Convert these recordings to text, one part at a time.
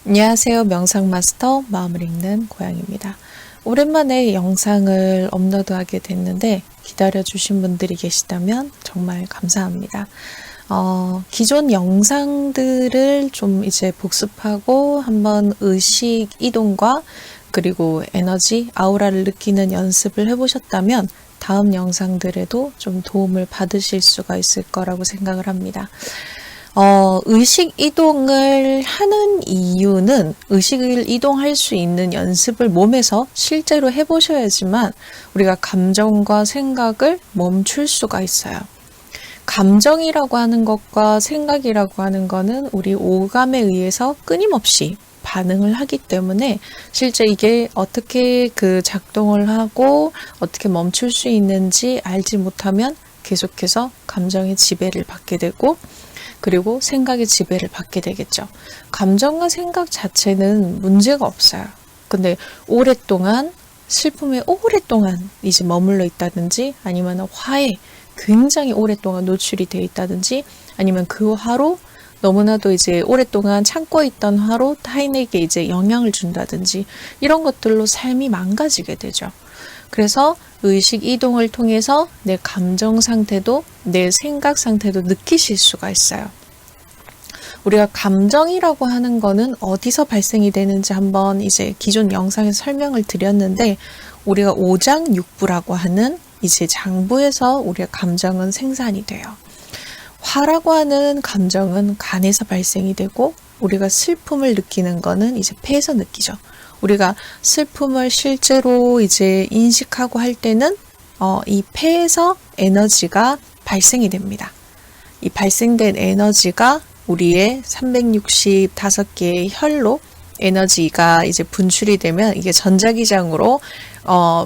안녕하세요. 명상마스터 마음을 읽는 고양입니다. 오랜만에 영상을 업로드하게 됐는데 기다려주신 분들이 계시다면 정말 감사합니다. 기존 영상들을 좀 이제 복습하고 한번 의식 이동과 그리고 에너지, 아우라를 느끼는 연습을 해보셨다면 다음 영상들에도 좀 도움을 받으실 수가 있을 거라고 생각을 합니다. 의식 이동을 하는 이유는 의식을 이동할 수 있는 연습을 몸에서 실제로 해보셔야지만 우리가 감정과 생각을 멈출 수가 있어요. 감정이라고 하는 것과 생각이라고 하는 거는 우리 오감에 의해서 끊임없이 반응을 하기 때문에 실제 이게 어떻게 그 작동을 하고 어떻게 멈출 수 있는지 알지 못하면 계속해서 감정의 지배를 받게 되고 그리고 생각의 지배를 받게 되겠죠. 감정과 생각 자체는 문제가 없어요. 근데 오랫동안 슬픔에 오랫동안 이제 머물러 있다든지 아니면 화에 굉장히 오랫동안 노출이 되어 있다든지 아니면 그 화로 너무나도 이제 오랫동안 참고 있던 화로 타인에게 이제 영향을 준다든지 이런 것들로 삶이 망가지게 되죠. 그래서 의식 이동을 통해서 내 감정 상태도 내 생각 상태도 느끼실 수가 있어요. 우리가 감정이라고 하는 거는 어디서 발생이 되는지 한번 이제 기존 영상에서 설명을 드렸는데 우리가 오장육부라고 하는 이제 장부에서 우리가 감정은 생산이 돼요. 화라고 하는 감정은 간에서 발생이 되고 우리가 슬픔을 느끼는 거는 이제 폐에서 느끼죠. 우리가 슬픔을 실제로 이제 인식하고 할 때는 이 폐에서 에너지가 발생이 됩니다. 이 발생된 에너지가 우리의 365개의 혈로 에너지가 이제 분출이 되면 이게 전자기장으로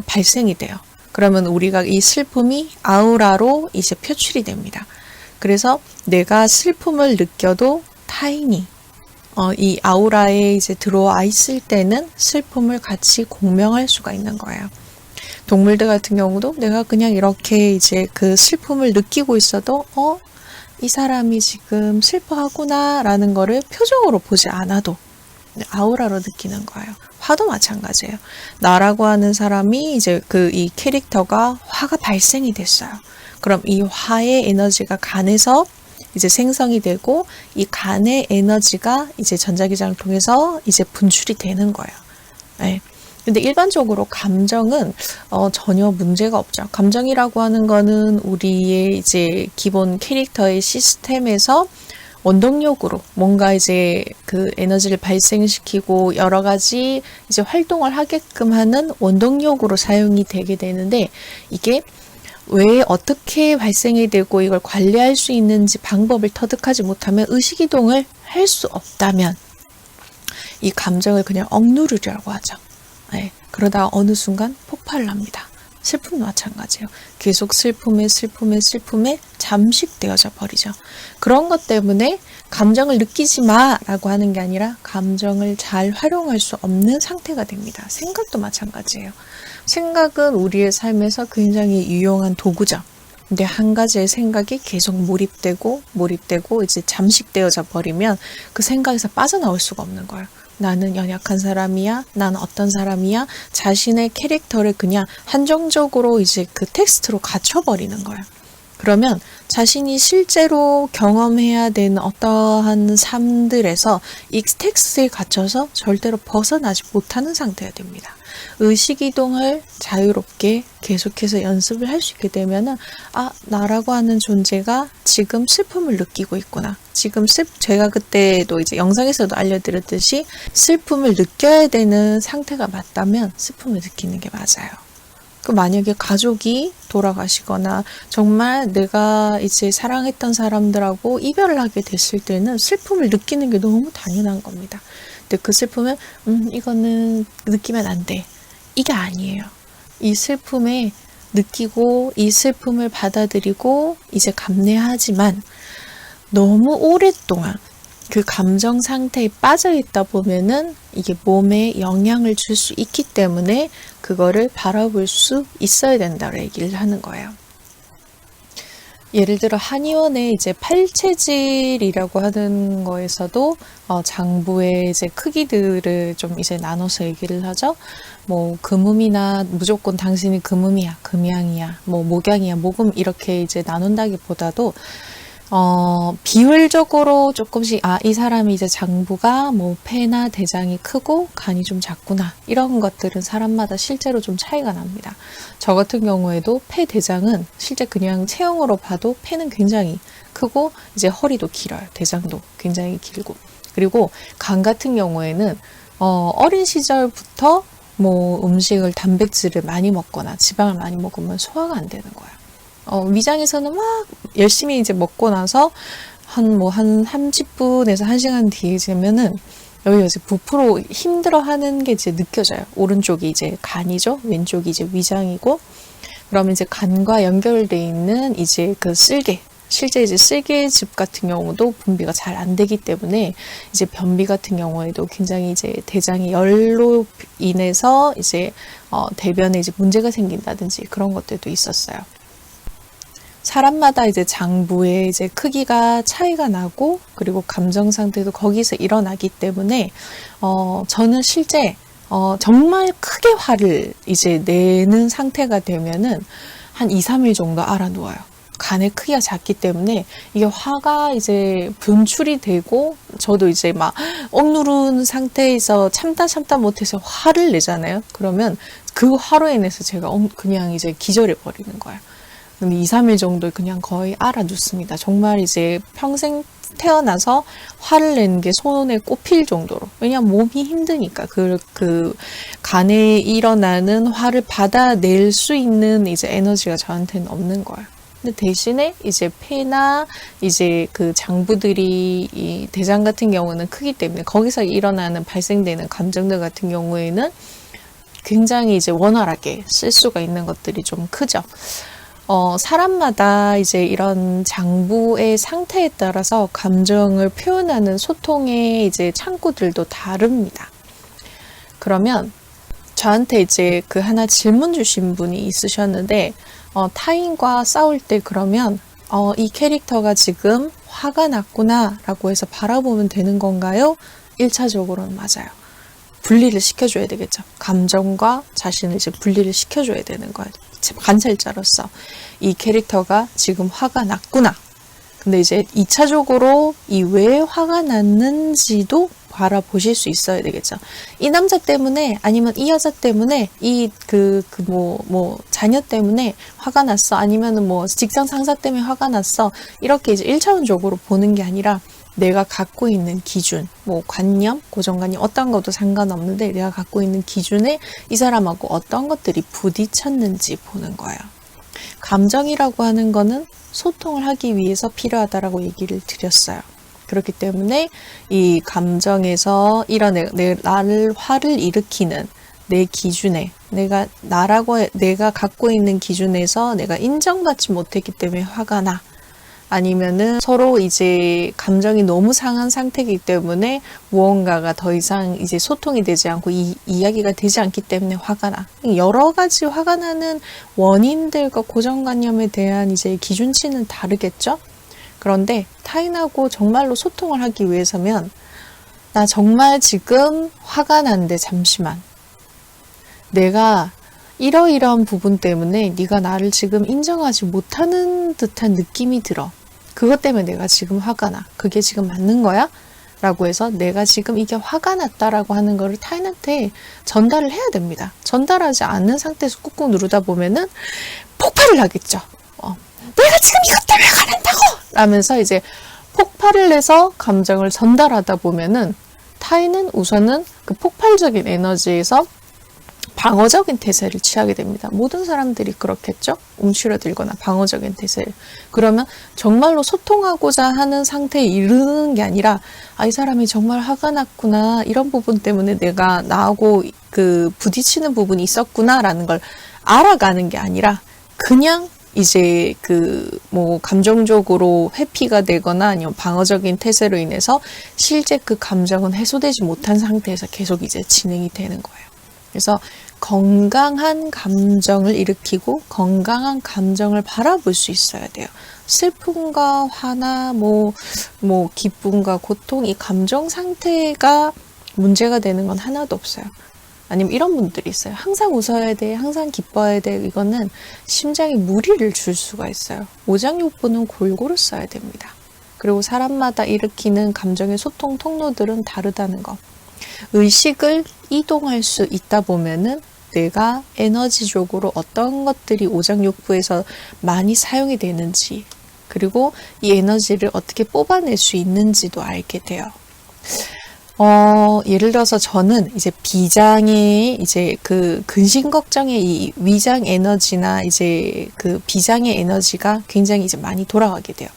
발생이 돼요. 그러면 우리가 이 슬픔이 아우라로 이제 표출이 됩니다. 그래서 내가 슬픔을 느껴도 타인이 이 아우라에 이제 들어와 있을 때는 슬픔을 같이 공명할 수가 있는 거예요. 동물들 같은 경우도 내가 그냥 이렇게 이제 그 슬픔을 느끼고 있어도 이 사람이 지금 슬퍼하구나 라는 거를 표정으로 보지 않아도 아우라로 느끼는 거예요. 화도 마찬가지예요. 나라고 하는 사람이 이제 이 캐릭터가 화가 발생이 됐어요. 그럼 이 화의 에너지가 간에서 이제 생성이 되고 이 간의 에너지가 이제 전자기장을 통해서 이제 분출이 되는 거예요. 네. 근데 일반적으로 감정은 전혀 문제가 없죠. 감정이라고 하는 거는 우리의 이제 기본 캐릭터의 시스템에서 원동력으로 뭔가 이제 그 에너지를 발생시키고 여러 가지 이제 활동을 하게끔 하는 원동력으로 사용이 되게 되는데 이게 왜 어떻게 발생이 되고 이걸 관리할 수 있는지 방법을 터득하지 못하면 의식이동을 할 수 없다면 이 감정을 그냥 억누르려고 하죠. 네, 그러다가 어느 순간 폭발을 합니다. 슬픔도 마찬가지예요. 계속 슬픔에 잠식되어져 버리죠. 그런 것 때문에 감정을 느끼지 마라고 하는 게 아니라 감정을 잘 활용할 수 없는 상태가 됩니다. 생각도 마찬가지예요. 생각은 우리의 삶에서 굉장히 유용한 도구죠. 근데 한 가지의 생각이 계속 몰입되고 이제 잠식되어져 버리면 그 생각에서 빠져나올 수가 없는 거예요. 나는 연약한 사람이야? 난 어떤 사람이야? 자신의 캐릭터를 그냥 한정적으로 이제 그 텍스트로 갖춰버리는 거예요. 그러면 자신이 실제로 경험해야 되는 어떠한 삶들에서 이 텍스트에 갇혀서 절대로 벗어나지 못하는 상태가 됩니다. 의식이동을 자유롭게 계속해서 연습을 할 수 있게 되면은 나라고 하는 존재가 지금 슬픔을 느끼고 있구나. 지금 제가 그때도 이제 영상에서도 알려드렸듯이 슬픔을 느껴야 되는 상태가 맞다면 슬픔을 느끼는 게 맞아요. 만약에 가족이 돌아가시거나 정말 내가 이제 사랑했던 사람들하고 이별을 하게 됐을 때는 슬픔을 느끼는 게 너무 당연한 겁니다. 근데 그 슬픔은 이거는 느끼면 안 돼. 이게 아니에요. 이 슬픔에 느끼고 이 슬픔을 받아들이고 이제 감내하지만 너무 오랫동안 그 감정 상태에 빠져 있다 보면은 이게 몸에 영향을 줄 수 있기 때문에 그거를 바라볼 수 있어야 된다고 얘기를 하는 거예요. 예를 들어 한의원의 이제 팔체질이라고 하는 거에서도 장부의 이제 크기들을 좀 이제 나눠서 얘기를 하죠. 뭐 금음이나 무조건 당신이 금음이야, 금양이야, 뭐 목양이야, 목음 이렇게 이제 나눈다기보다도 비율적으로 조금씩, 이 사람이 이제 장부가 뭐 폐나 대장이 크고 간이 좀 작구나. 이런 것들은 사람마다 실제로 좀 차이가 납니다. 저 같은 경우에도 폐 대장은 실제 그냥 체형으로 봐도 폐는 굉장히 크고, 이제 허리도 길어요. 대장도 굉장히 길고. 그리고 간 같은 경우에는, 어린 시절부터 뭐 음식을, 단백질을 많이 먹거나 지방을 많이 먹으면 소화가 안 되는 거예요. 위장에서는 막 열심히 이제 먹고 나서 한 30분에서 1시간 뒤에 되면은 여기가 이제 부풀어 힘들어 하는 게 이제 느껴져요. 오른쪽이 이제 간이죠. 왼쪽이 이제 위장이고, 그러면 이제 간과 연결돼 있는 이제 그 쓸개, 실제 이제 쓸개즙 같은 경우도 분비가 잘 안 되기 때문에 이제 변비 같은 경우에도 굉장히 이제 대장의 열로 인해서 이제 대변에 이제 문제가 생긴다든지 그런 것들도 있었어요. 사람마다 이제 장부의 이제 크기가 차이가 나고, 그리고 감정 상태도 거기서 일어나기 때문에, 저는 실제, 정말 크게 화를 이제 내는 상태가 되면은 한 2, 3일 정도 알아누워요. 간의 크기가 작기 때문에 이게 화가 이제 분출이 되고, 저도 이제 막 억누른 상태에서 참다 못해서 화를 내잖아요. 그러면 그 화로 인해서 제가 그냥 이제 기절해 버리는 거예요. 2, 3일 정도 그냥 거의 알아두습니다. 정말 이제 평생 태어나서 화를 내는 게 손에 꼽힐 정도로. 왜냐면 몸이 힘드니까. 그 간에 일어나는 화를 받아낼 수 있는 이제 에너지가 저한테는 없는 거예요. 근데 대신에 이제 폐나 이제 그 장부들이, 이 대장 같은 경우는 크기 때문에 거기서 일어나는 발생되는 감정들 같은 경우에는 굉장히 이제 원활하게 쓸 수가 있는 것들이 좀 크죠. 사람마다 이제 이런 장부의 상태에 따라서 감정을 표현하는 소통의 이제 창구들도 다릅니다. 그러면 저한테 이제 그 하나 질문 주신 분이 있으셨는데, 타인과 싸울 때 그러면, 이 캐릭터가 지금 화가 났구나 라고 해서 바라보면 되는 건가요? 1차적으로는 맞아요. 분리를 시켜줘야 되겠죠. 감정과 자신을 이제 분리를 시켜줘야 되는 거예요. 관찰자로서 이 캐릭터가 지금 화가 났구나. 근데 이제 2차적으로 이 왜 화가 났는지도 바라보실 수 있어야 되겠죠. 이 남자 때문에, 아니면 이 여자 때문에, 자녀 때문에 화가 났어. 아니면은 뭐 직장 상사 때문에 화가 났어. 이렇게 이제 1차원적으로 보는 게 아니라, 내가 갖고 있는 기준, 뭐 관념, 고정관념 어떤 것도 상관없는데 내가 갖고 있는 기준에 이 사람하고 어떤 것들이 부딪혔는지 보는 거예요. 감정이라고 하는 거는 소통을 하기 위해서 필요하다라고 얘기를 드렸어요. 그렇기 때문에 이 감정에서 나를 화를 일으키는 내 기준에, 내가 갖고 있는 기준에서 내가 인정받지 못했기 때문에 화가 나. 아니면은 서로 이제 감정이 너무 상한 상태이기 때문에 무언가가 더 이상 이제 소통이 되지 않고 이야기가 되지 않기 때문에 화가 나. 여러 가지 화가 나는 원인들과 고정관념에 대한 이제 기준치는 다르겠죠? 그런데 타인하고 정말로 소통을 하기 위해서면, 나 정말 지금 화가 난데 잠시만. 내가 이러이러한 부분 때문에 네가 나를 지금 인정하지 못하는 듯한 느낌이 들어. 그것 때문에 내가 지금 화가 나. 그게 지금 맞는 거야? 라고 해서 내가 지금 이게 화가 났다라고 하는 거를 타인한테 전달을 해야 됩니다. 전달하지 않는 상태에서 꾹꾹 누르다 보면은 폭발을 하겠죠. 내가 지금 이것 때문에 화가 난다고! 라면서 이제 폭발을 해서 감정을 전달하다 보면은 타인은 우선은 그 폭발적인 에너지에서 방어적인 태세를 취하게 됩니다. 모든 사람들이 그렇겠죠? 움츠러들거나 방어적인 태세를. 그러면 정말로 소통하고자 하는 상태에 이르는 게 아니라, 이 사람이 정말 화가 났구나. 이런 부분 때문에 내가 나하고 부딪히는 부분이 있었구나. 라는 걸 알아가는 게 아니라, 그냥 이제 감정적으로 회피가 되거나 아니면 방어적인 태세로 인해서 실제 그 감정은 해소되지 못한 상태에서 계속 이제 진행이 되는 거예요. 그래서 건강한 감정을 일으키고 건강한 감정을 바라볼 수 있어야 돼요. 슬픔과 화나 기쁨과 고통, 이 감정 상태가 문제가 되는 건 하나도 없어요. 아니면 이런 분들이 있어요. 항상 웃어야 돼, 항상 기뻐야 돼. 이거는 심장에 무리를 줄 수가 있어요. 오장육부는 골고루 써야 됩니다. 그리고 사람마다 일으키는 감정의 소통 통로들은 다르다는 거. 의식을 이동할 수 있다 보면은 내가 에너지적으로 어떤 것들이 오장육부에서 많이 사용이 되는지, 그리고 이 에너지를 어떻게 뽑아낼 수 있는지도 알게 돼요. 예를 들어서 저는 이제 비장의 이제 그 근심 걱정의 이 위장 에너지나 이제 그 비장의 에너지가 굉장히 이제 많이 돌아가게 돼요.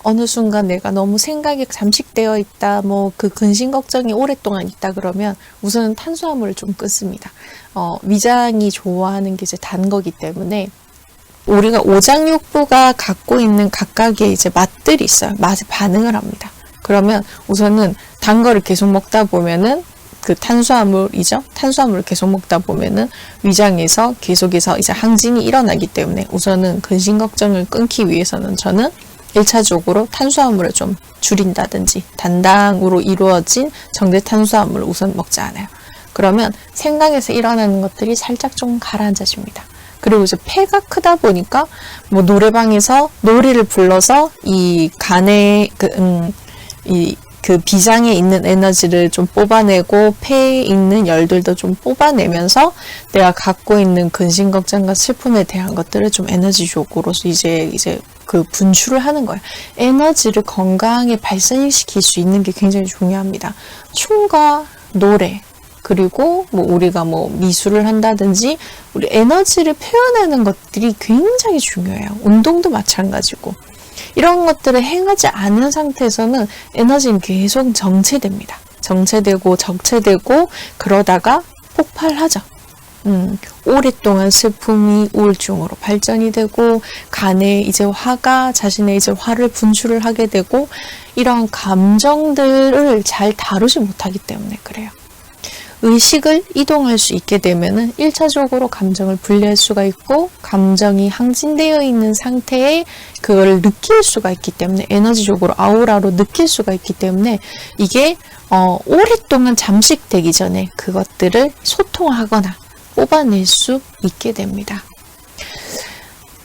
어느 순간 내가 너무 생각에 잠식되어 있다, 그 근심 걱정이 오랫동안 있다 그러면 우선은 탄수화물을 좀 끊습니다. 위장이 좋아하는 게 이제 단 거기 때문에 우리가 오장육부가 갖고 있는 각각의 이제 맛들이 있어요. 맛에 반응을 합니다. 그러면 우선은 단 거를 계속 먹다 보면은 그 탄수화물을 계속 먹다 보면은 위장에서 계속해서 이제 항진이 일어나기 때문에 우선은 근심 걱정을 끊기 위해서는 저는 1차적으로 탄수화물을 좀 줄인다든지 단당으로 이루어진 정제 탄수화물을 우선 먹지 않아요. 그러면 생각에서 일어나는 것들이 살짝 좀 가라앉아집니다. 그리고 이제 폐가 크다 보니까 노래방에서 노래를 불러서 이 간에 그 비장에 있는 에너지를 좀 뽑아내고 폐에 있는 열들도 좀 뽑아내면서 내가 갖고 있는 근심 걱정과 슬픔에 대한 것들을 좀 에너지적으로 이제 그 분출을 하는 거예요. 에너지를 건강하게 발산시킬 수 있는 게 굉장히 중요합니다. 춤과 노래, 그리고 우리가 미술을 한다든지 우리 에너지를 표현하는 것들이 굉장히 중요해요. 운동도 마찬가지고. 이런 것들을 행하지 않은 상태에서는 에너지는 계속 정체됩니다. 정체되고 그러다가 폭발하죠. 오랫동안 슬픔이 우울증으로 발전이 되고 간에 이제 자신의 이제 화를 분출을 하게 되고 이런 감정들을 잘 다루지 못하기 때문에 그래요. 의식을 이동할 수 있게 되면은 1차적으로 감정을 분리할 수가 있고 감정이 항진되어 있는 상태에 그거를 느낄 수가 있기 때문에 에너지적으로 아우라로 느낄 수가 있기 때문에 이게 오랫동안 잠식되기 전에 그것들을 소통하거나 뽑아낼 수 있게 됩니다.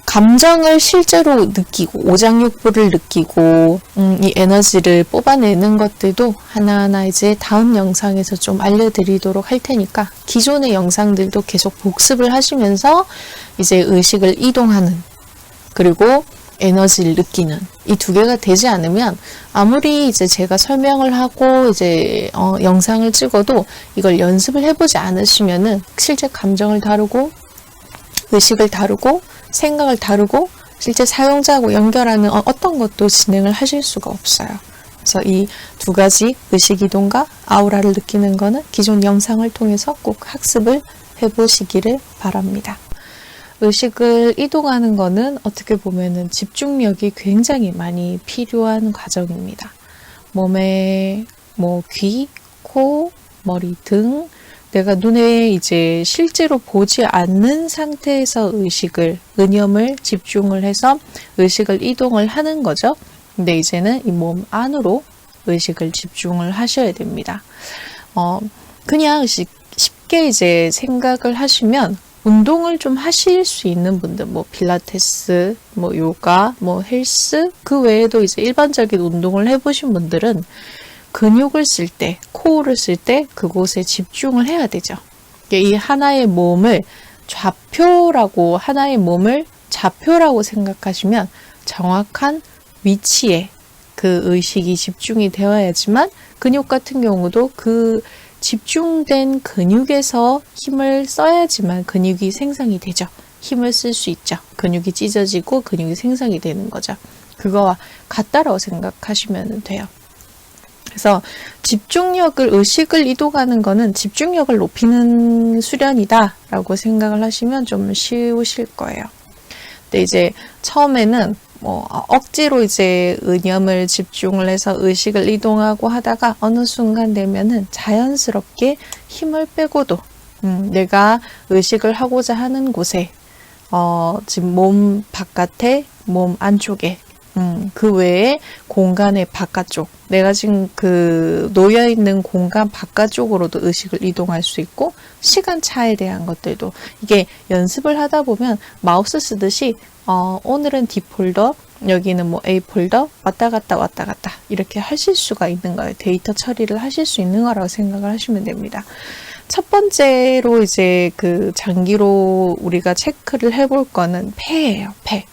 감정을 실제로 느끼고 오장육부를 느끼고 이 에너지를 뽑아내는 것들도 하나하나 이제 다음 영상에서 좀 알려드리도록 할 테니까 기존의 영상들도 계속 복습을 하시면서 이제 의식을 이동하는 그리고 에너지를 느끼는 이 두 개가 되지 않으면 아무리 이제 제가 설명을 하고 이제 영상을 찍어도 이걸 연습을 해보지 않으시면은 실제 감정을 다루고 의식을 다루고 생각을 다루고 실제 사용자하고 연결하는 어떤 것도 진행을 하실 수가 없어요. 그래서 이 두 가지 의식이동과 아우라를 느끼는 거는 기존 영상을 통해서 꼭 학습을 해보시기를 바랍니다. 의식을 이동하는 거는 어떻게 보면은 집중력이 굉장히 많이 필요한 과정입니다. 몸에 귀, 코, 머리 등 내가 눈에 이제 실제로 보지 않는 상태에서 의념을 집중을 해서 의식을 이동을 하는 거죠. 근데 이제는 이 몸 안으로 의식을 집중을 하셔야 됩니다. 그냥 쉽게 이제 생각을 하시면 운동을 좀 하실 수 있는 분들, 필라테스, 요가, 헬스, 그 외에도 이제 일반적인 운동을 해보신 분들은 근육을 쓸 때, 코어를 쓸 때 그곳에 집중을 해야 되죠. 이 하나의 몸을 좌표라고 생각하시면 정확한 위치에 그 의식이 집중이 되어야지만 근육 같은 경우도 그 집중된 근육에서 힘을 써야지만 근육이 생성이 되죠. 힘을 쓸 수 있죠. 근육이 찢어지고 근육이 생성이 되는 거죠. 그거와 같다라고 생각하시면 돼요. 그래서 의식을 이동하는 거는 집중력을 높이는 수련이다 라고 생각을 하시면 좀 쉬우실 거예요. 근데 이제 처음에는 억지로 이제 의념을 집중을 해서 의식을 이동하고 하다가 어느 순간 되면은 자연스럽게 힘을 빼고도 내가 의식을 하고자 하는 곳에, 지금 몸 바깥에, 몸 안쪽에, 그 외에 공간의 바깥쪽, 내가 지금 그 놓여있는 공간 바깥쪽으로도 의식을 이동할 수 있고, 시간차에 대한 것들도, 이게 연습을 하다 보면 마우스 쓰듯이, 오늘은 D 폴더, 여기는 뭐 A 폴더, 왔다 갔다 이렇게 하실 수가 있는 거예요. 데이터 처리를 하실 수 있는 거라고 생각을 하시면 됩니다. 첫 번째로 이제 그 장기로 우리가 체크를 해볼 거는 폐예요, 폐.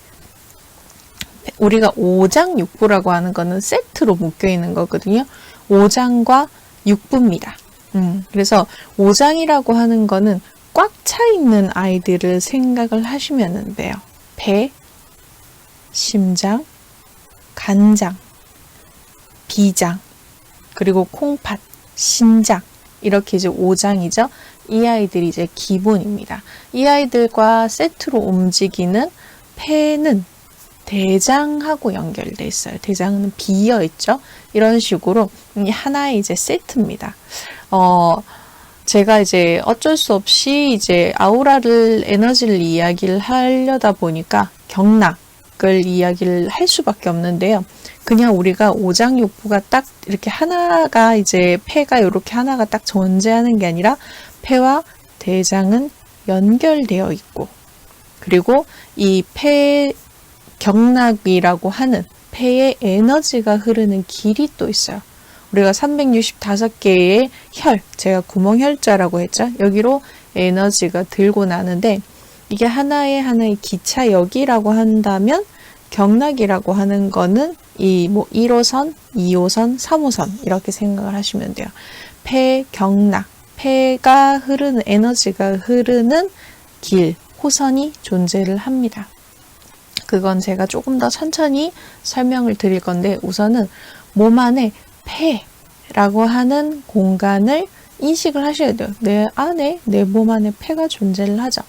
우리가 오장육부라고 하는 거는 세트로 묶여 있는 거거든요. 오장과 육부입니다. 그래서 오장이라고 하는 거는 꽉 차 있는 아이들을 생각을 하시면 돼요. 배, 심장, 간장, 비장, 그리고 콩팥, 신장, 이렇게 이제 5장이죠. 이 아이들이 이제 기본입니다. 이 아이들과 세트로 움직이는 폐는 대장하고 연결돼 있어요. 대장은 비어 있죠. 이런 식으로 하나의 이제 세트입니다. 제가 이제 어쩔 수 없이 이제 아우라를, 에너지를 이야기를 하려다 보니까 경락을 이야기를 할 수밖에 없는데요. 그냥 우리가 오장육부가 딱 이렇게 하나가 이제 폐가 이렇게 하나가 딱 존재하는 게 아니라 폐와 대장은 연결되어 있고, 그리고 이 폐 경락이라고 하는 폐의 에너지가 흐르는 길이 또 있어요. 우리가 365개의 혈, 제가 구멍혈자라고 했죠. 여기로 에너지가 들고 나는데, 이게 하나의 기차역이라고 한다면 경락이라고 하는 거는 이 뭐 1호선, 2호선, 3호선 이렇게 생각을 하시면 돼요. 폐, 경락, 폐가 흐르는, 에너지가 흐르는 길, 호선이 존재를 합니다. 그건 제가 조금 더 천천히 설명을 드릴 건데, 우선은 몸 안에 폐라고 하는 공간을 인식을 하셔야 돼요. 내 안에, 내 몸 안에 폐가 존재를 하죠.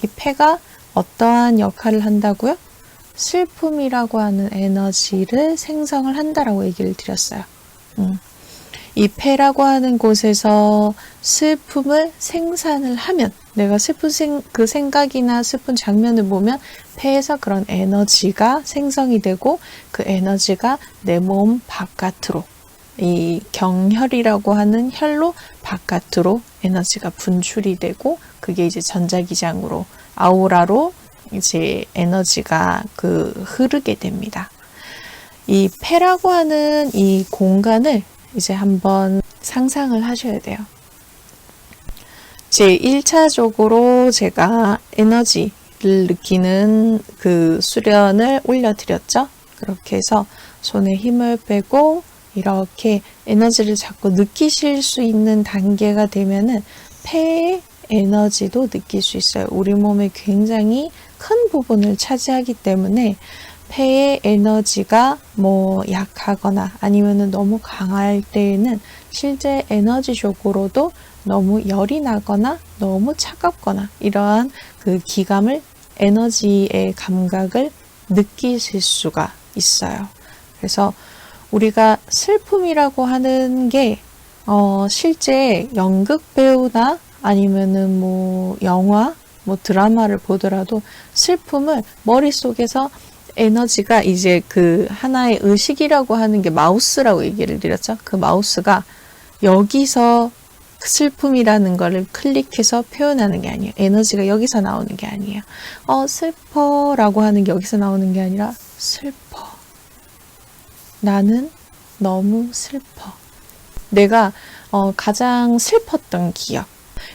이 폐가 어떠한 역할을 한다고요? 슬픔이라고 하는 에너지를 생성을 한다라고 얘기를 드렸어요. 이 폐라고 하는 곳에서 슬픔을 생산을 하면, 내가 슬픈 그 생각이나 슬픈 장면을 보면 폐에서 그런 에너지가 생성이 되고, 그 에너지가 내 몸 바깥으로, 이 경혈이라고 하는 혈로 바깥으로 에너지가 분출이 되고, 그게 이제 전자기장으로, 아우라로 이제 에너지가 흐르게 됩니다. 이 폐라고 하는 이 공간을 이제 한번 상상을 하셔야 돼요. 제 1차적으로 제가 에너지를 느끼는 그 수련을 올려드렸죠. 그렇게 해서 손에 힘을 빼고 이렇게 에너지를 자꾸 느끼실 수 있는 단계가 되면은 폐의 에너지도 느낄 수 있어요. 우리 몸의 굉장히 큰 부분을 차지하기 때문에 폐의 에너지가 뭐 약하거나 아니면은 너무 강할 때에는 실제 에너지적으로도 너무 열이 나거나 너무 차갑거나 이러한 그 기감을, 에너지의 감각을 느끼실 수가 있어요. 그래서 우리가 슬픔이라고 하는 게 실제 연극 배우나 아니면은 뭐 영화, 뭐 드라마를 보더라도 슬픔을 머릿속에서 에너지가 이제 그 하나의 의식이라고 하는 게 마우스라고 얘기를 드렸죠. 그 마우스가 여기서 슬픔이라는 거를 클릭해서 표현하는 게 아니에요. 에너지가 여기서 나오는 게 아니에요. 슬퍼라고 하는 게 여기서 나오는 게 아니라 슬퍼. 나는 너무 슬퍼. 내가 가장 슬펐던 기억,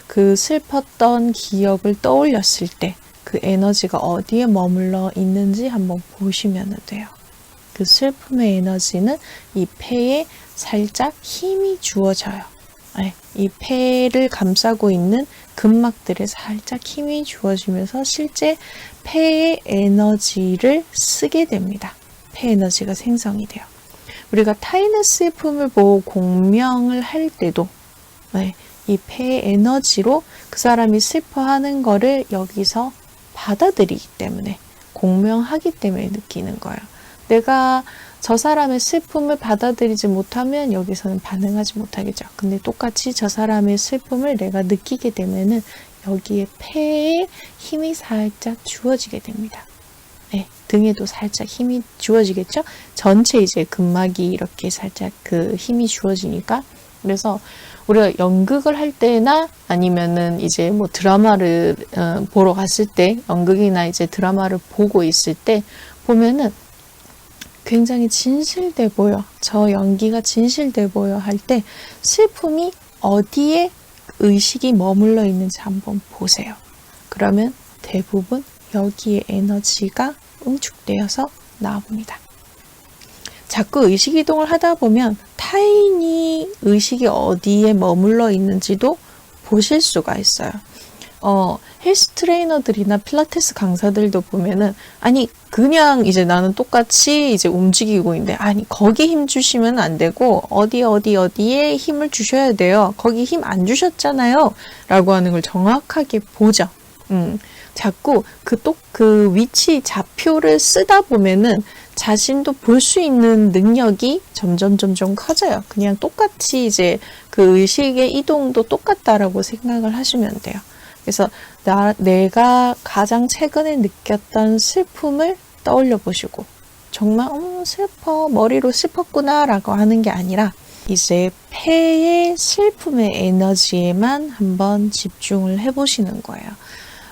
그 슬펐던 기억을 떠올렸을 때 그 에너지가 어디에 머물러 있는지 한번 보시면 돼요. 그 슬픔의 에너지는 이 폐에 살짝 힘이 주어져요. 이 폐를 감싸고 있는 근막들에 살짝 힘이 주어지면서 실제 폐의 에너지를 쓰게 됩니다. 폐 에너지가 생성이 돼요. 우리가 타인의 슬픔을 보고 공명을 할 때도 이 폐의 에너지로 그 사람이 슬퍼하는 거를 여기서 받아들이기 때문에, 공명하기 때문에 느끼는 거예요. 내가 저 사람의 슬픔을 받아들이지 못하면 여기서는 반응하지 못하겠죠. 근데 똑같이 저 사람의 슬픔을 내가 느끼게 되면은 여기에 폐에 힘이 살짝 주어지게 됩니다. 네, 등에도 살짝 힘이 주어지겠죠? 전체 이제 근막이 이렇게 살짝 그 힘이 주어지니까. 그래서 우리가 연극을 할 때나 아니면은 이제 뭐 드라마를 보러 갔을 때, 연극이나 이제 드라마를 보고 있을 때 보면은 굉장히 진실돼 보여. 저 연기가 진실돼 보여 할 때 슬픔이 어디에 의식이 머물러 있는지 한번 보세요. 그러면 대부분 여기에 에너지가 응축되어서 나옵니다. 자꾸 의식 이동을 하다 보면 타인이 의식이 어디에 머물러 있는지도 보실 수가 있어요. 헬스 트레이너들이나 필라테스 강사들도 보면은, 아니, 그냥 이제 나는 똑같이 이제 움직이고 있는데, 아니, 거기 힘 주시면 안 되고, 어디에 힘을 주셔야 돼요. 거기 힘 안 주셨잖아요. 라고 하는 걸 정확하게 보죠. 자꾸 그 위치 좌표를 쓰다 보면은 자신도 볼 수 있는 능력이 점점 커져요. 그냥 똑같이 이제 그 의식의 이동도 똑같다라고 생각을 하시면 돼요. 그래서 내가 가장 최근에 느꼈던 슬픔을 떠올려 보시고, 정말 슬퍼, 머리로 슬펐구나 라고 하는 게 아니라 이제 폐의 슬픔의 에너지에만 한번 집중을 해보시는 거예요.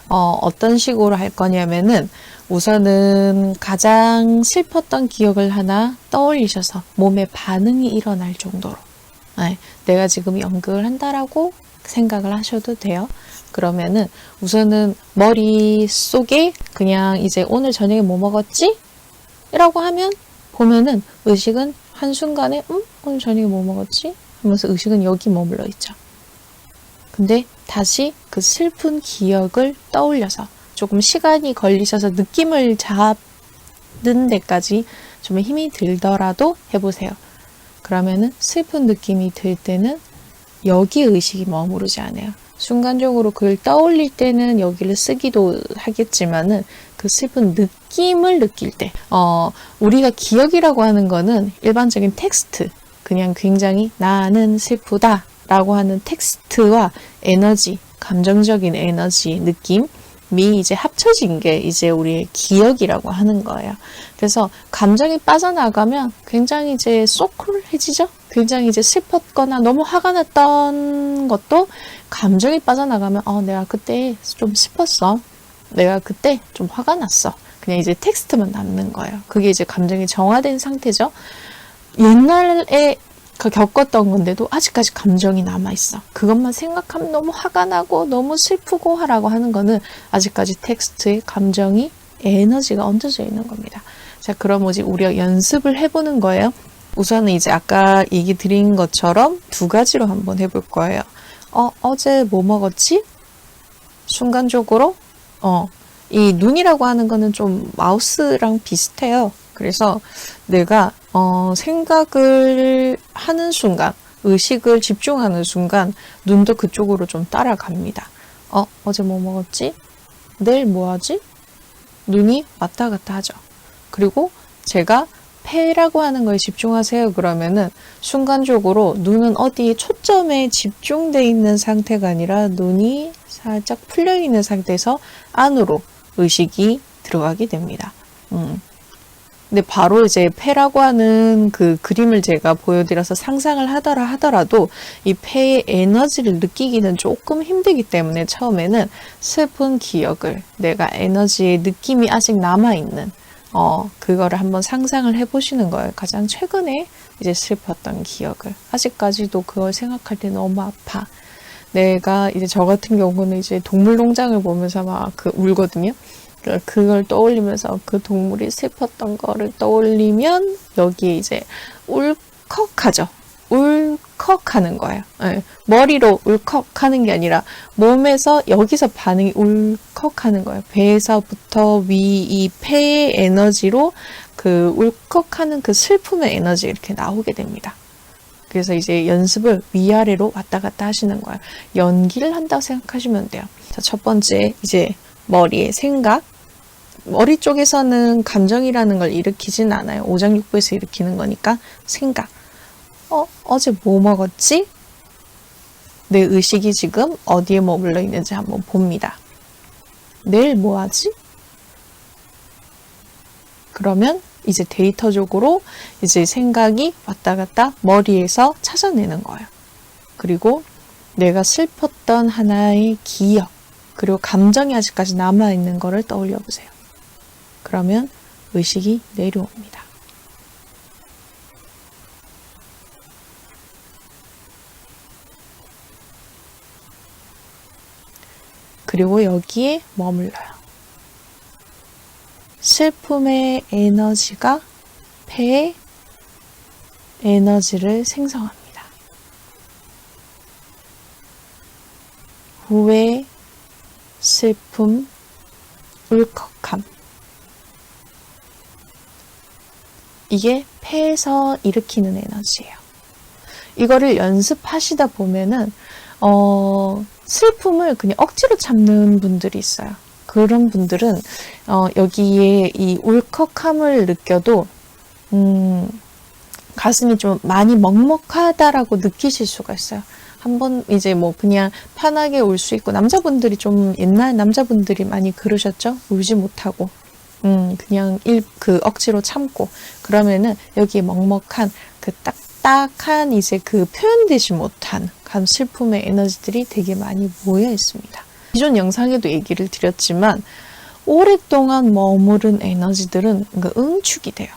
어떤 식으로 할 거냐면은 우선은 가장 슬펐던 기억을 하나 떠올리셔서 몸에 반응이 일어날 정도로, 내가 지금 연극을 한다라고 생각을 하셔도 돼요. 그러면은 우선은 머릿속에 그냥 이제 오늘 저녁에 뭐 먹었지? 이라고 하면 보면은 의식은 한순간에 오늘 저녁에 뭐 먹었지? 하면서 의식은 여기 머물러 있죠. 근데 다시 그 슬픈 기억을 떠올려서 조금 시간이 걸리셔서 느낌을 잡는 데까지 좀 힘이 들더라도 해보세요. 그러면은 슬픈 느낌이 들 때는 여기 의식이 머무르지 않아요. 순간적으로 그걸 떠올릴 때는 여기를 쓰기도 하겠지만은 그 슬픈 느낌을 느낄 때, 우리가 기억이라고 하는 거는 일반적인 텍스트, 그냥 굉장히 나는 슬프다 라고 하는 텍스트와 에너지, 감정적인 에너지, 느낌이 이제 합쳐진 게 이제 우리의 기억이라고 하는 거예요. 그래서 감정이 빠져나가면 굉장히 이제 소쿨해지죠? 굉장히 이제 슬펐거나 너무 화가 났던 것도 감정이 빠져나가면 내가 그때 좀 슬펐어. 내가 그때 좀 화가 났어. 그냥 이제 텍스트만 남는 거예요. 그게 이제 감정이 정화된 상태죠. 옛날에 겪었던 건데도 아직까지 감정이 남아있어. 그것만 생각하면 너무 화가 나고 너무 슬프고 하라고 하는 거는 아직까지 텍스트에 감정이, 에너지가 얹어져 있는 겁니다. 자, 그럼 이제 우리가 연습을 해보는 거예요. 우선은 이제 아까 얘기 드린 것처럼 두 가지로 한번 해볼 거예요. 어제 뭐 먹었지? 순간적으로 이 눈이라고 하는 거는 좀 마우스랑 비슷해요. 그래서 내가 생각을 하는 순간, 의식을 집중하는 순간 눈도 그쪽으로 좀 따라갑니다. 어제 뭐 먹었지? 내일 뭐 하지? 눈이 왔다 갔다 하죠. 그리고 제가 폐라고 하는 거에 집중하세요 그러면은 순간적으로 눈은 어디에 초점에 집중되어 있는 상태가 아니라 눈이 살짝 풀려 있는 상태에서 안으로 의식이 들어가게 됩니다. 근데 바로 이제 폐라고 하는 그 그림을 제가 보여드려서 상상을 하더라도 이 폐의 에너지를 느끼기는 조금 힘들기 때문에 처음에는 슬픈 기억을, 내가 에너지의 느낌이 아직 남아있는 그거를 한번 상상을 해보시는 거예요. 가장 최근에 이제 슬펐던 기억을. 아직까지도 그걸 생각할 때 너무 아파. 내가 이제 저 같은 경우는 이제 동물농장을 보면서 막 울거든요. 그걸 떠올리면서 그 동물이 슬펐던 거를 떠올리면 여기에 이제 울컥하죠. 울컥하는 거예요. 네. 머리로 울컥하는 게 아니라 몸에서 여기서 반응이 울컥하는 거예요. 배에서부터 이 폐의 에너지로 그 울컥하는 그 슬픔의 에너지 이렇게 나오게 됩니다. 그래서 이제 연습을 위아래로 왔다 갔다 하시는 거예요. 연기를 한다고 생각하시면 돼요. 자, 첫 번째 이제 머리에 생각, 머리 쪽에서는 감정이라는 걸 일으키진 않아요. 오장육부에서 일으키는 거니까. 생각. 어제 뭐 먹었지? 내 의식이 지금 어디에 머물러 있는지 한번 봅니다. 내일 뭐 하지? 그러면 이제 데이터적으로 이제 생각이 왔다 갔다 머리에서 찾아내는 거예요. 그리고 내가 슬펐던 하나의 기억, 그리고 감정이 아직까지 남아있는 거를 떠올려 보세요. 그러면 의식이 내려옵니다. 그리고 여기에 머물러요. 슬픔의 에너지가 폐에 에너지를 생성합니다. 후회, 슬픔, 울컥함. 이게 폐에서 일으키는 에너지예요. 이거를 연습하시다 보면은 슬픔을 그냥 억지로 참는 분들이 있어요. 그런 분들은 여기에 이 울컥함을 느껴도 가슴이 좀 많이 먹먹하다라고 느끼실 수가 있어요. 한번 이제 뭐 그냥 편하게 울 수 있고, 남자분들이 좀 옛날 남자분들이 많이 그러셨죠? 울지 못하고 그냥 그 억지로 참고, 그러면은 여기에 먹먹한 그 딱딱한 이제 그 표현되지 못한 슬픔의 에너지들이 되게 많이 모여 있습니다. 기존 영상에도 얘기를 드렸지만 오랫동안 머무른 에너지들은 응축이 돼요.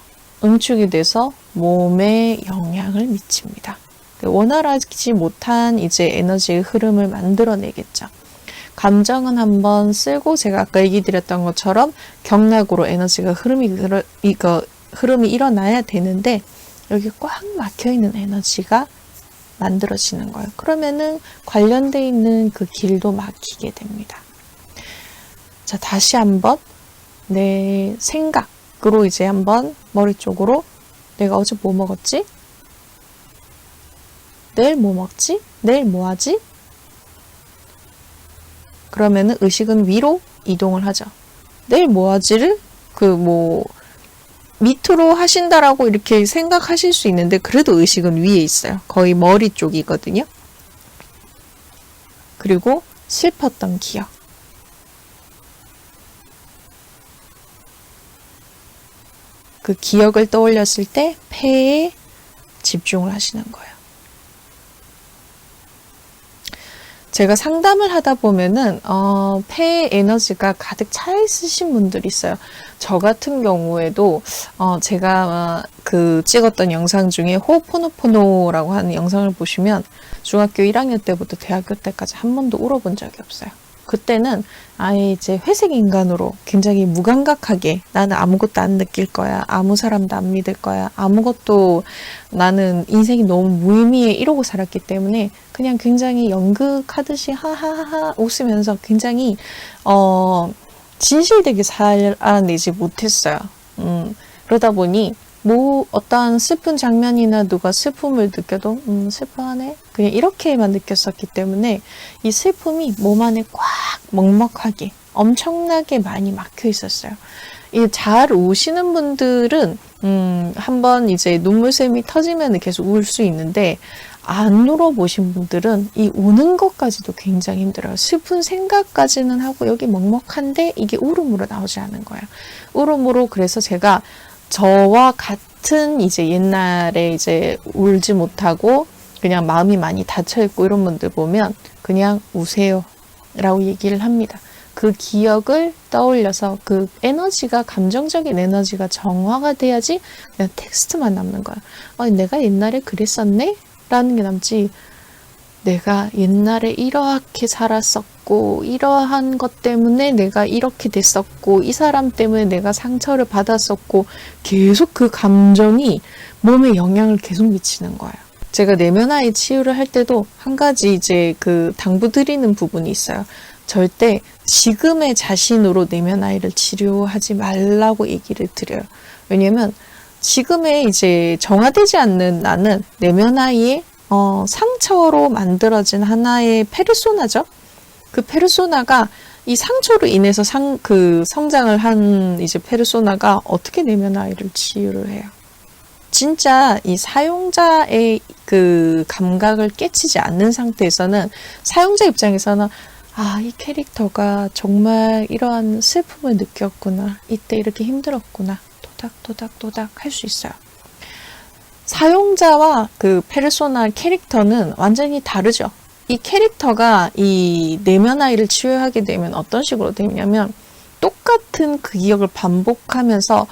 응축이 돼서 몸에 영향을 미칩니다. 원활하지 못한 이제 에너지의 흐름을 만들어내겠죠. 감정은 한번 쓰고, 제가 아까 얘기 드렸던 것처럼 경락으로 에너지가 흐름이 일어나야 되는데, 여기 꽉 막혀있는 에너지가 만들어지는 거예요. 그러면은 관련되어 있는 그 길도 막히게 됩니다. 자, 다시 한번 내 생각으로 이제 한번 머리 쪽으로, 내가 어제 뭐 먹었지? 내일 뭐 먹지? 내일 뭐 하지? 그러면은 의식은 위로 이동을 하죠. 내일 뭐 하지를 밑으로 하신다라고 이렇게 생각하실 수 있는데, 그래도 의식은 위에 있어요. 거의 머리 쪽이거든요. 그리고 슬펐던 기억. 그 기억을 떠올렸을 때 폐에 집중을 하시는 거예요. 제가 상담을 하다 보면은 폐에 에너지가 가득 차 있으신 분들이 있어요. 저 같은 경우에도 제가 찍었던 영상 중에 호호포노포노라고 하는 영상을 보시면 중학교 1학년 때부터 대학교 때까지 한 번도 울어본 적이 없어요. 그때는 아예 이제 회색 인간으로 굉장히 무감각하게, 나는 아무것도 안 느낄 거야, 아무 사람도 안 믿을 거야, 아무것도, 나는 인생이 너무 무의미해, 이러고 살았기 때문에 그냥 굉장히 연극하듯이 하하하 웃으면서 굉장히 진실되게 살아내지 못했어요. 그러다 보니 어떠한 슬픈 장면이나 누가 슬픔을 느껴도 슬퍼하네, 그냥 이렇게만 느꼈었기 때문에 이 슬픔이 몸 안에 꽉 먹먹하게 엄청나게 많이 막혀 있었어요. 잘 우시는 분들은 한번 이제 눈물샘이 터지면 계속 울 수 있는데, 안 울어보신 분들은 이 우는 것까지도 굉장히 힘들어요. 슬픈 생각까지는 하고 여기 먹먹한데 이게 울음으로 나오지 않은 거예요. 울음으로, 그래서 제가 저와 같은 이제 옛날에 이제 울지 못하고 그냥 마음이 많이 닫혀있고 이런 분들 보면 그냥 우세요 라고 얘기를 합니다. 그 기억을 떠올려서 그 에너지가, 감정적인 에너지가 정화가 돼야지 그냥 텍스트만 남는 거야. 내가 옛날에 그랬었네? 라는 게 남지, 내가 옛날에 이렇게 살았었고, 이러한 것 때문에 내가 이렇게 됐었고, 이 사람 때문에 내가 상처를 받았었고, 계속 그 감정이 몸에 영향을 계속 미치는 거예요. 제가 내면아이 치유를 할 때도 한 가지 이제 당부드리는 부분이 있어요. 절대 지금의 자신으로 내면아이를 치료하지 말라고 얘기를 드려요. 왜냐면 지금의 이제 정화되지 않는 나는 내면아이의 상처로 만들어진 하나의 페르소나죠. 그 페르소나가 이 상처로 인해서 성장을 한 이제 페르소나가 어떻게 내면 아이를 치유를 해요? 진짜 이 사용자의 그 감각을 깨치지 않는 상태에서는 사용자 입장에서는 아, 이 캐릭터가 정말 이러한 슬픔을 느꼈구나. 이때 이렇게 힘들었구나. 도닥도닥도닥 할 수 있어요. 사용자와 그 페르소나 캐릭터는 완전히 다르죠. 이 캐릭터가 이 내면 아이를 치유하게 되면 어떤 식으로 되냐면 똑같은 그 기억을 반복하면서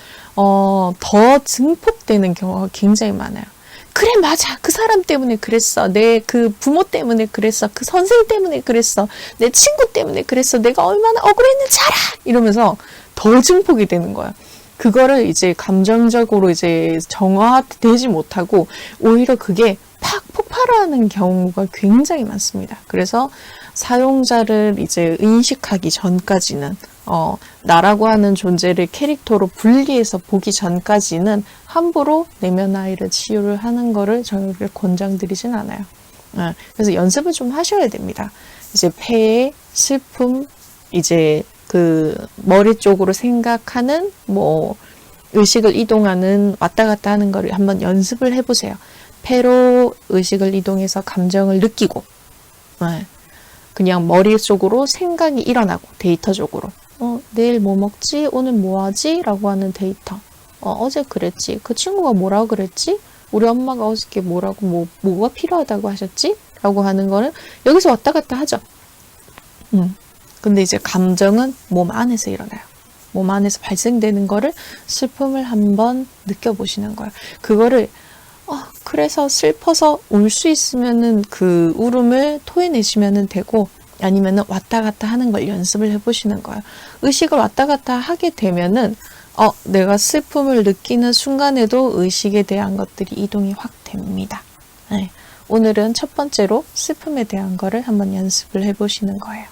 더 증폭되는 경우가 굉장히 많아요. 그래, 맞아. 그 사람 때문에 그랬어. 내 그 부모 때문에 그랬어. 그 선생 때문에 그랬어. 내 친구 때문에 그랬어. 내가 얼마나 억울했는지 알아! 이러면서 더 증폭이 되는 거야. 그거를 이제 감정적으로 이제 정화되지 못하고 오히려 그게 팍 폭발하는 경우가 굉장히 많습니다. 그래서 사용자를 이제 인식하기 전까지는 나라고 하는 존재를 캐릭터로 분리해서 보기 전까지는 함부로 내면 아이를 치유를 하는 거를 저희를 권장드리진 않아요. 그래서 연습을 좀 하셔야 됩니다. 이제 폐의 슬픔, 이제 그 머리 쪽으로 생각하는 뭐 의식을 이동하는 왔다 갔다 하는 거를 한번 연습을 해보세요. 폐로 의식을 이동해서 감정을 느끼고 그냥 머릿속으로 생각이 일어나고 데이터적으로 내일 뭐 먹지? 오늘 뭐 하지? 라고 하는 데이터. 어제 그랬지. 그 친구가 뭐라고 그랬지? 우리 엄마가 어저께 뭐라고 뭐가 필요하다고 하셨지? 라고 하는 거는 여기서 왔다 갔다 하죠. 근데 이제 감정은 몸 안에서 일어나요. 몸 안에서 발생되는 거를 슬픔을 한번 느껴보시는 거예요. 그거를 그래서 슬퍼서 울 수 있으면은 그 울음을 토해내시면 되고 아니면은 왔다 갔다 하는 걸 연습을 해보시는 거예요. 의식을 왔다 갔다 하게 되면은 내가 슬픔을 느끼는 순간에도 의식에 대한 것들이 이동이 확 됩니다. 네. 오늘은 첫 번째로 슬픔에 대한 거를 한번 연습을 해보시는 거예요.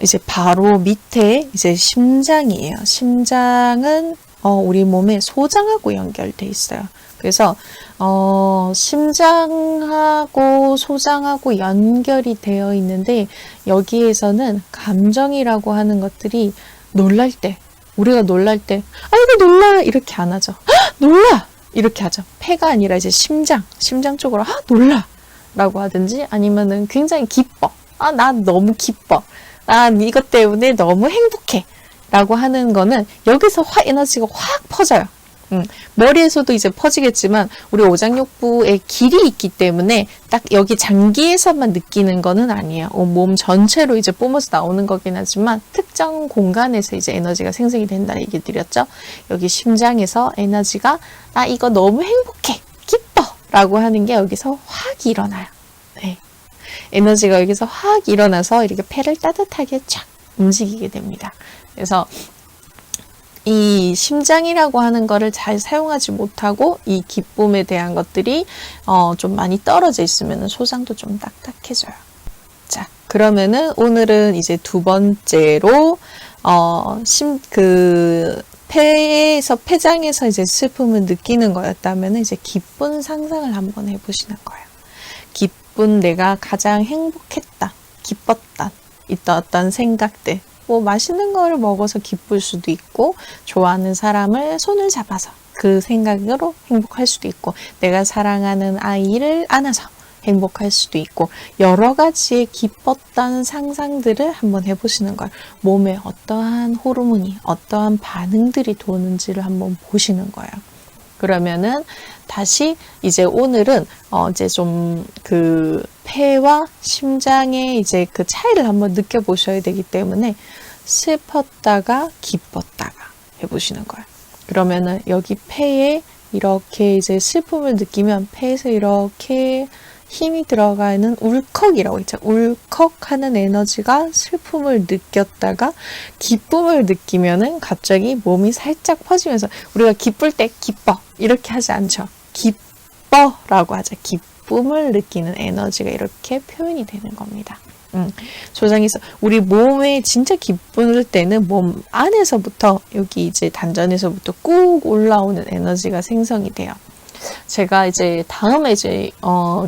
이제 바로 밑에 이제 심장이에요. 심장은 우리 몸의 소장하고 연결돼 있어요. 그래서 심장하고 소장하고 연결이 되어 있는데 여기에서는 감정이라고 하는 것들이 놀랄 때, 우리가 놀랄 때 아이고 놀라 이렇게 안 하죠. 놀라 이렇게 하죠. 폐가 아니라 이제 심장 쪽으로 놀라 라고 하든지 아니면은 굉장히 기뻐. 난 너무 기뻐. 난 이것 때문에 너무 행복해 라고 하는 거는 여기서 에너지가 확 퍼져요. 머리에서도 이제 퍼지겠지만 우리 오장육부에 길이 있기 때문에 딱 여기 장기에서만 느끼는 거는 아니에요. 몸 전체로 이제 뿜어서 나오는 거긴 하지만 특정 공간에서 이제 에너지가 생성이 된다는 얘기 드렸죠. 여기 심장에서 에너지가 이거 너무 행복해, 기뻐 라고 하는 게 여기서 확 일어나요. 네. 에너지가 여기서 확 일어나서 이렇게 폐를 따뜻하게 쫙 움직이게 됩니다. 그래서 이 심장이라고 하는 거를 잘 사용하지 못하고 이 기쁨에 대한 것들이 좀 많이 떨어져 있으면 소장도 좀 딱딱해져요. 자, 그러면은 오늘은 이제 두 번째로 폐장에서 이제 슬픔을 느끼는 거였다면 이제 기쁜 상상을 한번 해보시는 거예요. 기쁜 내가 가장 행복했다, 기뻤다, 어떤 생각들, 맛있는 걸 먹어서 기쁠 수도 있고, 좋아하는 사람을 손을 잡아서 그 생각으로 행복할 수도 있고, 내가 사랑하는 아이를 안아서 행복할 수도 있고, 여러 가지의 기뻤던 상상들을 한번 해보시는 거예요. 몸에 어떠한 호르몬이, 어떠한 반응들이 도는지를 한번 보시는 거예요. 그러면은 다시 이제 오늘은 이제 좀 그 폐와 심장의 이제 그 차이를 한번 느껴보셔야 되기 때문에 슬펐다가 기뻤다가 해보시는 거예요. 그러면은 여기 폐에 이렇게 이제 슬픔을 느끼면 폐에서 이렇게 힘이 들어가는 울컥이라고 있죠. 울컥하는 에너지가 슬픔을 느꼈다가 기쁨을 느끼면은 갑자기 몸이 살짝 퍼지면서 우리가 기쁠 때 기뻐 이렇게 하지 않죠. 기뻐라고 하죠. 기쁨을 느끼는 에너지가 이렇게 표현이 되는 겁니다. 조상에서 우리 몸에 진짜 기쁠 때는 몸 안에서부터 여기 이제 단전에서부터 꾹 올라오는 에너지가 생성이 돼요. 제가 이제 다음에 이제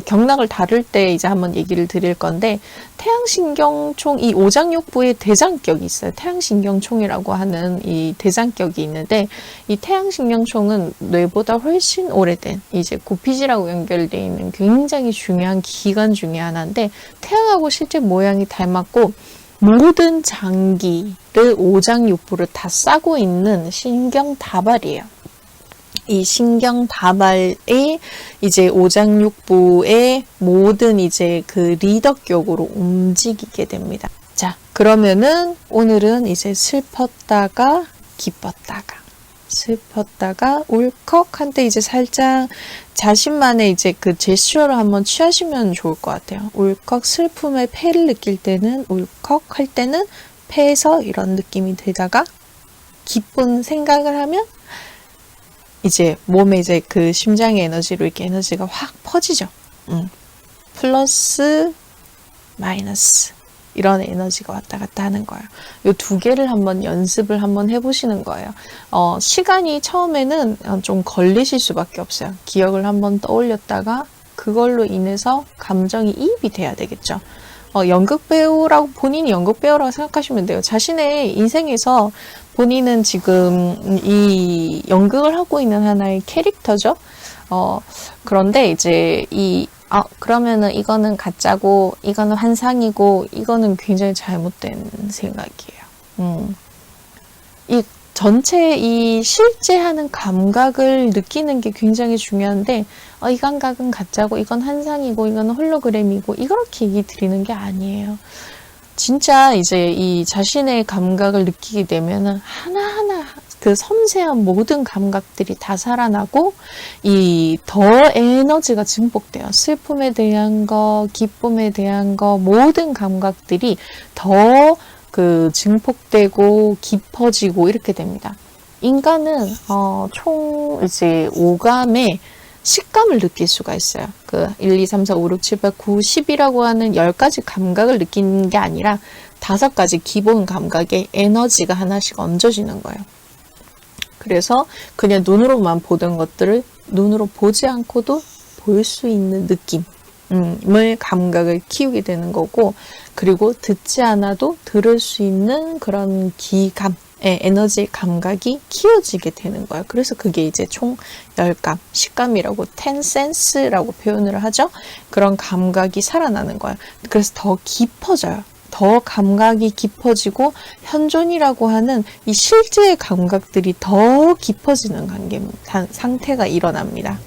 경락을 다룰 때 이제 한번 얘기를 드릴 건데 태양신경총 이 오장육부에 대장격이 있어요. 태양신경총이라고 하는 이 대장격이 있는데 이 태양신경총은 뇌보다 훨씬 오래된 이제 고피지라고 연결되어 있는 굉장히 중요한 기관 중에 하나인데 태양하고 실제 모양이 닮았고 모든 장기를 오장육부를 다 싸고 있는 신경다발이에요. 이 신경다발이 이제 오장육부의 모든 이제 그 리더격으로 움직이게 됩니다. 자, 그러면은 오늘은 이제 슬펐다가 기뻤다가 울컥한 때 이제 살짝 자신만의 이제 그 제스처를 한번 취하시면 좋을 것 같아요. 울컥, 슬픔의 패를 느낄 때는 울컥 할 때는 패에서 이런 느낌이 들다가 기쁜 생각을 하면 이제 몸에 이제 그 심장의 에너지로 이렇게 에너지가 확 퍼지죠. 플러스 마이너스 이런 에너지가 왔다 갔다 하는 거예요. 이 두 개를 한번 연습을 한번 해보시는 거예요. 시간이 처음에는 좀 걸리실 수밖에 없어요. 기억을 한번 떠올렸다가 그걸로 인해서 감정이 이입이 돼야 되겠죠. 연극배우라고 본인이 연극배우라고 생각하시면 돼요. 자신의 인생에서 본인은 지금 이 연극을 하고 있는 하나의 캐릭터죠. 그런데 이제 그러면은 이거는 가짜고 이거는 환상이고 이거는 굉장히 잘못된 생각이에요. 이 전체 이 실제 하는 감각을 느끼는 게 굉장히 중요한데 이 감각은 가짜고 이건 환상이고 이건 홀로그램이고 이렇게 얘기 드리는 게 아니에요. 진짜 이제 이 자신의 감각을 느끼게 되면은 하나하나 그 섬세한 모든 감각들이 다 살아나고 이 더 에너지가 증폭돼요. 슬픔에 대한 거, 기쁨에 대한 거 모든 감각들이 더 그 증폭되고 깊어지고 이렇게 됩니다. 인간은 총 이제 오감의 식감을 느낄 수가 있어요. 그 1, 2, 3, 4, 5, 6, 7, 8, 9, 10이라고 하는 10가지 감각을 느끼는 게 아니라 5가지 기본 감각에 에너지가 하나씩 얹어지는 거예요. 그래서 그냥 눈으로만 보던 것들을 눈으로 보지 않고도 볼 수 있는 느낌을 감각을 키우게 되는 거고 그리고 듣지 않아도 들을 수 있는 그런 기감 에너지 감각이 키워지게 되는 거예요. 그래서 그게 이제 총 10감, 10감이라고 10센스라고 표현을 하죠. 그런 감각이 살아나는 거예요. 그래서 더 깊어져요. 더 감각이 깊어지고 현존이라고 하는 이 실제의 감각들이 더 깊어지는 상태가 일어납니다.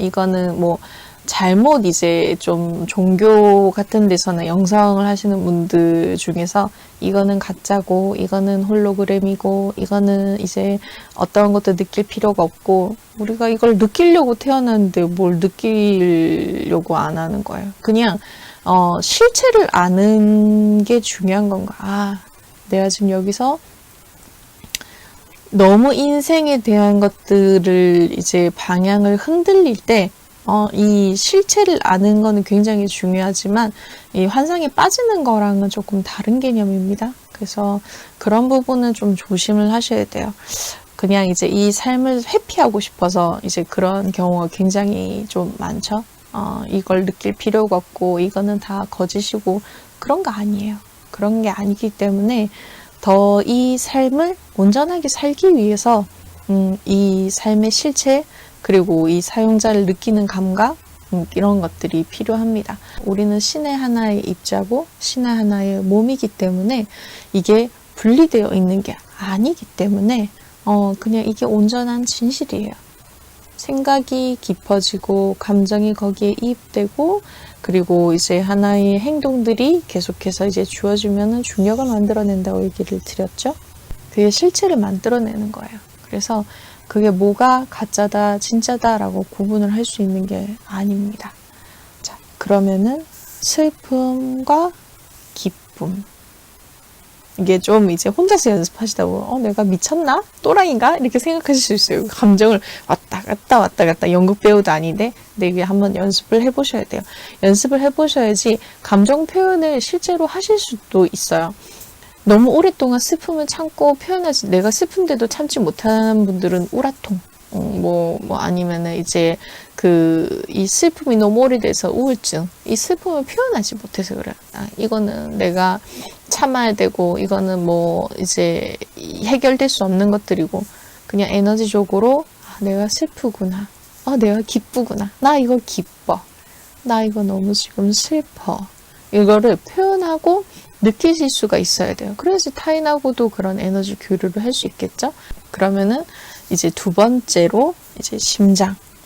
이거는 뭐 잘못 이제 좀 종교 같은 데서는 영상을 하시는 분들 중에서 이거는 가짜고 이거는 홀로그램이고 이거는 이제 어떤 것도 느낄 필요가 없고 우리가 이걸 느끼려고 태어났는데 뭘 느끼려고 안 하는 거예요. 그냥 실체를 아는 게 중요한 건가. 내가 지금 여기서 너무 인생에 대한 것들을 이제 방향을 흔들릴 때 이 실체를 아는 거는 굉장히 중요하지만 이 환상에 빠지는 거랑은 조금 다른 개념입니다. 그래서 그런 부분은 좀 조심을 하셔야 돼요. 그냥 이제 이 삶을 회피하고 싶어서 이제 그런 경우가 굉장히 좀 많죠. 이걸 느낄 필요가 없고 이거는 다 거짓이고 그런 거 아니에요. 그런 게 아니기 때문에 더 이 삶을 온전하게 살기 위해서 이 삶의 실체 그리고 이 사용자를 느끼는 감각 이런 것들이 필요합니다. 우리는 신의 하나의 입자고 신의 하나의 몸이기 때문에 이게 분리되어 있는 게 아니기 때문에 그냥 이게 온전한 진실이에요. 생각이 깊어지고 감정이 거기에 이입되고 그리고 이제 하나의 행동들이 계속해서 이제 주어지면은 중력을 만들어낸다고 얘기를 드렸죠. 그게 실체를 만들어내는 거예요. 그래서 그게 뭐가 가짜다, 진짜다라고 구분을 할 수 있는 게 아닙니다. 자, 그러면은 슬픔과 기쁨. 이게 좀 이제 혼자서 연습하시다 보면 내가 미쳤나? 또라이인가? 이렇게 생각하실 수 있어요. 감정을 왔다 갔다 연극 배우도 아닌데 근데 이게 한번 연습을 해보셔야 돼요. 연습을 해보셔야지 감정 표현을 실제로 하실 수도 있어요. 너무 오랫동안 슬픔을 참고 표현하지 내가 슬픈데도 참지 못하는 분들은 우라통 아니면은 이제 이 슬픔이 너무 오래돼서 우울증, 이 슬픔을 표현하지 못해서 그래요. 이거는 내가 참아야 되고, 이거는 이제 해결될 수 없는 것들이고, 그냥 에너지적으로, 내가 슬프구나. 내가 기쁘구나. 나 이거 기뻐. 나 이거 너무 지금 슬퍼. 이거를 표현하고 느끼실 수가 있어야 돼요. 그래야지 타인하고도 그런 에너지 교류를 할 수 있겠죠? 그러면은, 이제 두 번째로 이제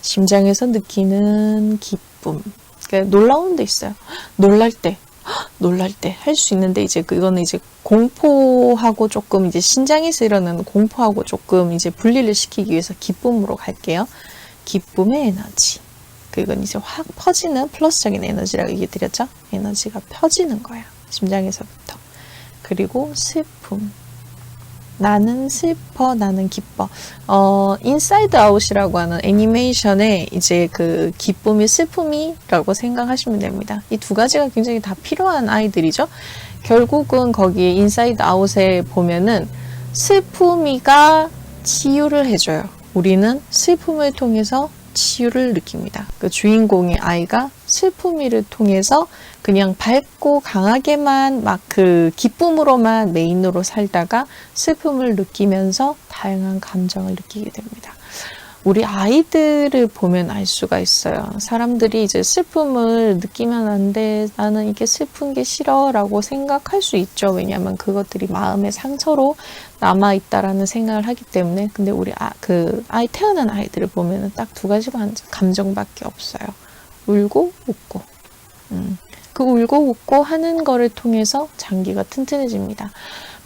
심장에서 느끼는 기쁨. 그러니까 놀라운 데 있어요. 놀랄 때 할 수 있는데 이제 그거는 이제 공포하고 조금 이제 심장에서 일어나는 공포하고 조금 이제 분리를 시키기 위해서 기쁨으로 갈게요. 기쁨의 에너지. 그건 이제 확 퍼지는 플러스적인 에너지라고 얘기 드렸죠. 에너지가 펴지는 거예요. 심장에서부터. 그리고 슬픔. 나는 슬퍼, 나는 기뻐. 인사이드 아웃이라고 하는 애니메이션에 이제 그 기쁨이 슬픔이라고 생각하시면 됩니다. 이 두 가지가 굉장히 다 필요한 아이들이죠. 결국은 거기에 인사이드 아웃에 보면은 슬픔이가 치유를 해줘요. 우리는 슬픔을 통해서 치유를 느낍니다. 그 주인공의 아이가 슬픔이를 통해서 그냥 밝고 강하게만 막 그 기쁨으로만 메인으로 살다가 슬픔을 느끼면서 다양한 감정을 느끼게 됩니다. 우리 아이들을 보면 알 수가 있어요. 사람들이 이제 슬픔을 느끼면 안 돼. 나는 이게 슬픈 게 싫어. 라고 생각할 수 있죠. 왜냐하면 그것들이 마음의 상처로 남아있다라는 생각을 하기 때문에. 근데 우리 아이 태어난 아이들을 보면은 딱 두 가지 감정밖에 없어요. 울고 웃고. 그 울고 웃고 하는 거를 통해서 장기가 튼튼해집니다.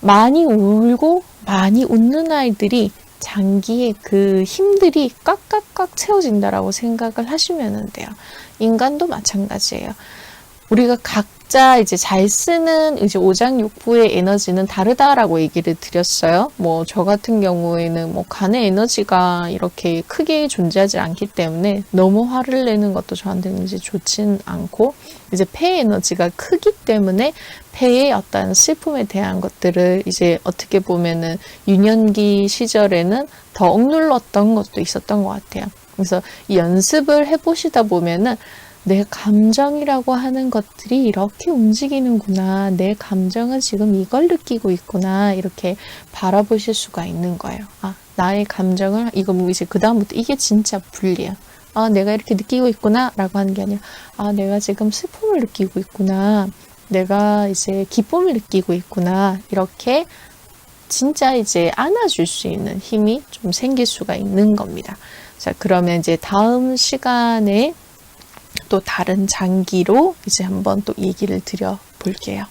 많이 울고 많이 웃는 아이들이 장기의 그 힘들이 꽉꽉꽉 채워진다라고 생각을 하시면 돼요. 인간도 마찬가지예요. 우리가 각자 이제 잘 쓰는 이제 오장육부의 에너지는 다르다라고 얘기를 드렸어요. 저 같은 경우에는 간의 에너지가 이렇게 크게 존재하지 않기 때문에 너무 화를 내는 것도 저한테는 이제 좋진 않고, 이제 폐 에너지가 크기 때문에 폐의 어떤 슬픔에 대한 것들을 이제 어떻게 보면은 유년기 시절에는 더 억눌렀던 것도 있었던 것 같아요. 그래서 이 연습을 해보시다 보면은 내 감정이라고 하는 것들이 이렇게 움직이는구나. 내 감정은 지금 이걸 느끼고 있구나. 이렇게 바라보실 수가 있는 거예요. 나의 감정을, 이거 이제 그다음부터 이게 진짜 분리야. 내가 이렇게 느끼고 있구나. 라고 하는 게 아니라, 내가 지금 슬픔을 느끼고 있구나. 내가 이제 기쁨을 느끼고 있구나. 이렇게 진짜 이제 안아줄 수 있는 힘이 좀 생길 수가 있는 겁니다. 자, 그러면 이제 다음 시간에 또 다른 장기로 이제 한번 또 얘기를 드려 볼게요.